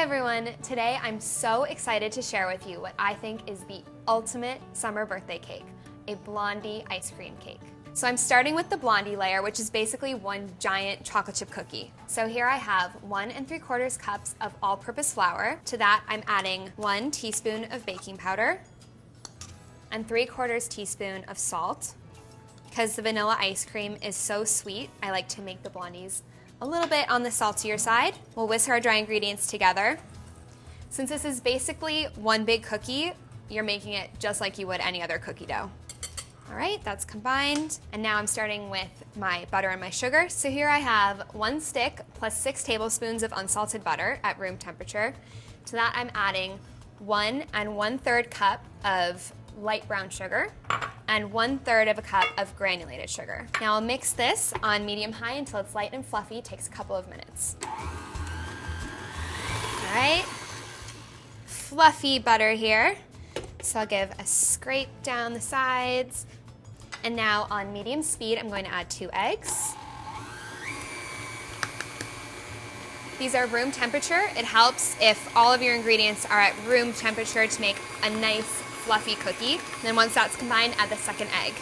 everyone, today I'm so excited to share with you what I think is the ultimate summer birthday cake, a Blondie ice cream cake. So I'm starting with the Blondie layer, which is basically one giant chocolate chip cookie. So here I have 1 3/4 cups of all-purpose flour. To that I'm adding 1 teaspoon of baking powder and 3/4 teaspoon of salt. Because the vanilla ice cream is so sweet, I like to make the Blondies a little bit on the saltier side. We'll whisk our dry ingredients together. Since this is basically one big cookie, you're making it just like you would any other cookie dough. All right, that's combined. And now I'm starting with my butter and my sugar. So here I have 1 stick plus 6 tablespoons of unsalted butter at room temperature. To that I'm adding 1 1/3 cup of light brown sugar and 1/3 of a cup of granulated sugar. Now I'll mix this on medium-high until it's light and fluffy. It takes a couple of minutes. All right, fluffy butter here. So I'll give a scrape down the sides. And now on medium speed, I'm going to add 2 eggs. These are room temperature. It helps if all of your ingredients are at room temperature to make a nice fluffy cookie. And then once that's combined, add the second egg.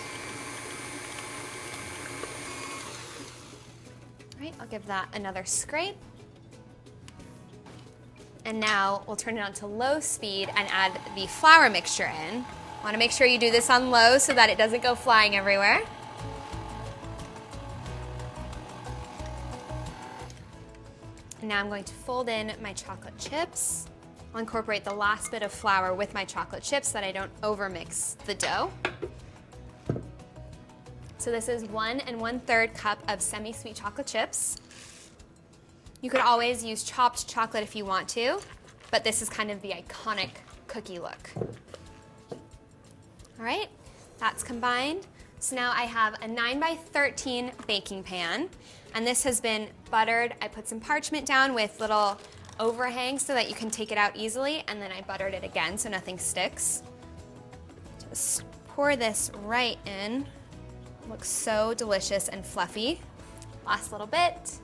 All right, I'll give that another scrape. And now we'll turn it on to low speed and add the flour mixture in. Want to make sure you do this on low so that it doesn't go flying everywhere. And now I'm going to fold in my chocolate chips. I'll incorporate the last bit of flour with my chocolate chips so that I don't overmix the dough. So this is 1 1/3 cup of semi-sweet chocolate chips. You could always use chopped chocolate if you want to, but this is kind of the iconic cookie look. All right, that's combined. So now I have a 9 by 13 baking pan, and this has been buttered. I put some parchment down with little overhangs so that you can take it out easily, and then I buttered it again so nothing sticks. Just pour this right in. Looks so delicious and fluffy. Last little bit.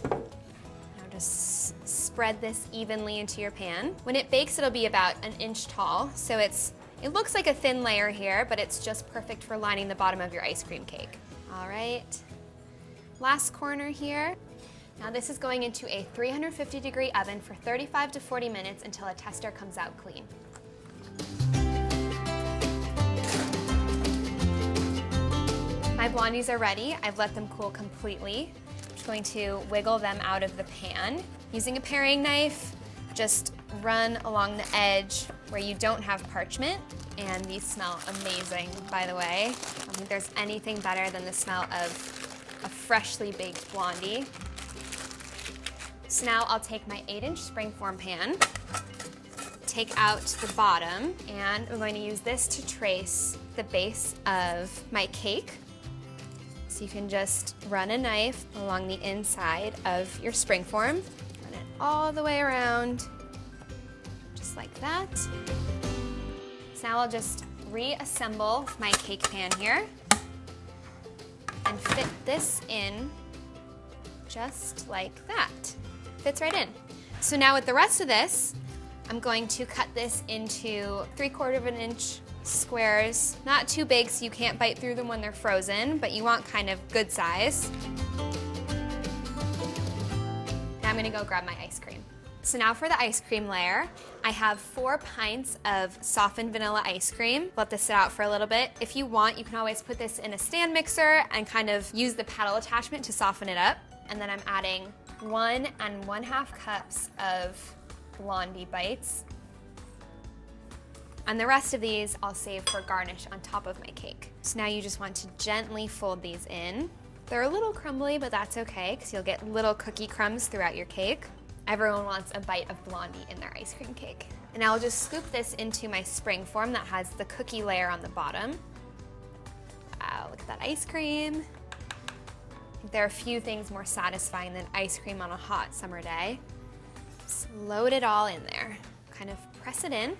Now just spread this evenly into your pan. When it bakes, it'll be about 1 inch tall, so it looks like a thin layer here, but it's just perfect for lining the bottom of your ice cream cake. All right, last corner here. Now this is going into a 350-degree oven for 35 to 40 minutes until a tester comes out clean. My Blondies are ready. I've let them cool completely. I'm just going to wiggle them out of the pan. Using a paring knife, just run along the edge where you don't have parchment. And these smell amazing, by the way. I don't think there's anything better than the smell of a freshly baked Blondie. So now I'll take my 8-inch springform pan, take out the bottom, and I'm going to use this to trace the base of my cake. So you can just run a knife along the inside of your springform, run it all the way around, just like that. So now I'll just reassemble my cake pan here and fit this in just like that. Fits right in. So now with the rest of this, I'm going to cut this into 3/4 inch squares. Not too big so you can't bite through them when they're frozen, but you want kind of good size. Now I'm gonna go grab my ice cream. So now for the ice cream layer, I have 4 pints of softened vanilla ice cream. Let this sit out for a little bit. If you want, you can always put this in a stand mixer and kind of use the paddle attachment to soften it up. And then I'm adding 1 1/2 cups of Blondie bites. And the rest of these I'll save for garnish on top of my cake. So now you just want to gently fold these in. They're a little crumbly, but that's okay because you'll get little cookie crumbs throughout your cake. Everyone wants a bite of Blondie in their ice cream cake. And I'll just scoop this into my springform that has the cookie layer on the bottom. Wow, look at that ice cream. There are a few things more satisfying than ice cream on a hot summer day. Just load it all in there. Kind of press it in.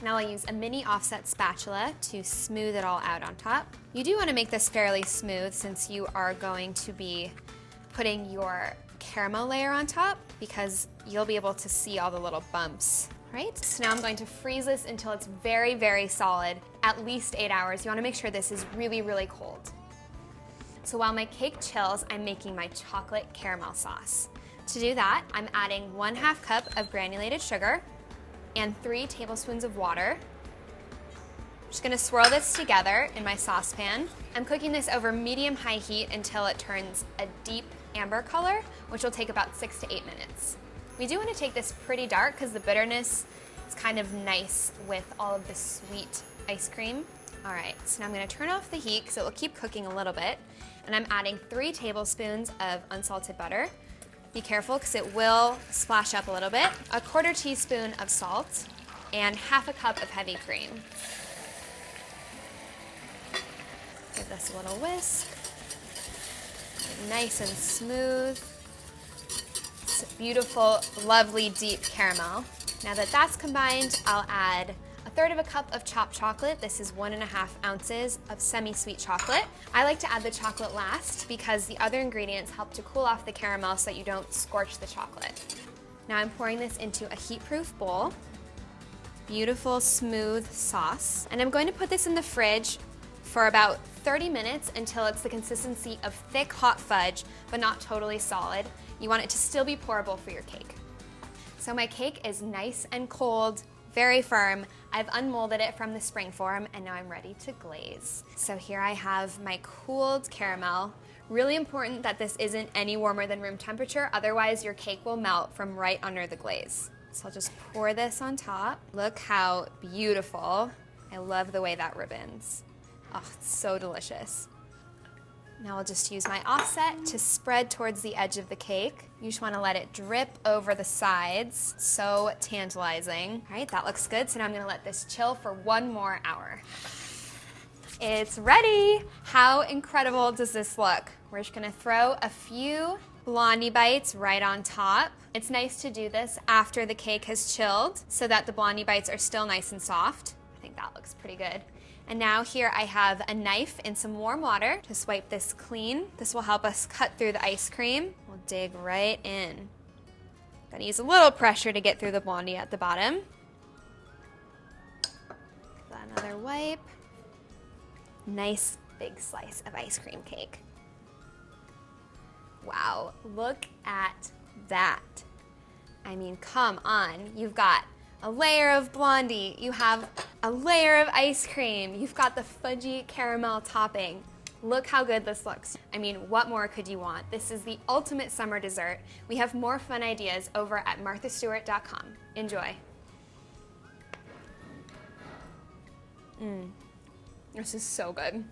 Now I'll use a mini offset spatula to smooth it all out on top. You do want to make this fairly smooth since you are going to be putting your caramel layer on top because you'll be able to see all the little bumps. Right? So now I'm going to freeze this until it's very, very solid, at least 8 hours. You wanna make sure this is really, really cold. So while my cake chills, I'm making my chocolate caramel sauce. To do that, I'm adding 1/2 cup of granulated sugar and 3 tablespoons of water. I'm just gonna swirl this together in my saucepan. I'm cooking this over medium-high heat until it turns a deep amber color, which will take about 6 to 8 minutes. We do want to take this pretty dark because the bitterness is kind of nice with all of the sweet ice cream. All right, so now I'm going to turn off the heat because it will keep cooking a little bit. And I'm adding 3 tablespoons of unsalted butter. Be careful because it will splash up a little bit. 1/4 teaspoon of salt and 1/2 cup of heavy cream. Give this a little whisk. Nice and smooth. Beautiful, lovely, deep caramel. Now that that's combined, I'll add 1/3 cup of chopped chocolate. This is 1.5 ounces of semi-sweet chocolate. I like to add the chocolate last because the other ingredients help to cool off the caramel so that you don't scorch the chocolate. Now I'm pouring this into a heat-proof bowl. Beautiful, smooth sauce. And I'm going to put this in the fridge for about 30 minutes until it's the consistency of thick, hot fudge, but not totally solid. You want it to still be pourable for your cake. So my cake is nice and cold, very firm. I've unmolded it from the spring form and now I'm ready to glaze. So here I have my cooled caramel. Really important that this isn't any warmer than room temperature, otherwise your cake will melt from right under the glaze. So I'll just pour this on top. Look how beautiful. I love the way that ribbons. Oh, it's so delicious. Now I'll just use my offset to spread towards the edge of the cake. You just want to let it drip over the sides. So tantalizing. All right, that looks good. So now I'm going to let this chill for 1 more hour. It's ready. How incredible does this look? We're just going to throw a few Blondie bites right on top. It's nice to do this after the cake has chilled so that the Blondie bites are still nice and soft. I think that looks pretty good. And now here I have a knife in some warm water. Just wipe this clean. This will help us cut through the ice cream. We'll dig right in. Gotta use a little pressure to get through the Blondie at the bottom. Give that another wipe. Nice big slice of ice cream cake. Wow, look at that. I mean, come on. You've got a layer of Blondie, you have a layer of ice cream, you've got the fudgy caramel topping. Look how good this looks. I mean, what more could you want? This is the ultimate summer dessert. We have more fun ideas over at marthastewart.com. Enjoy. This is so good.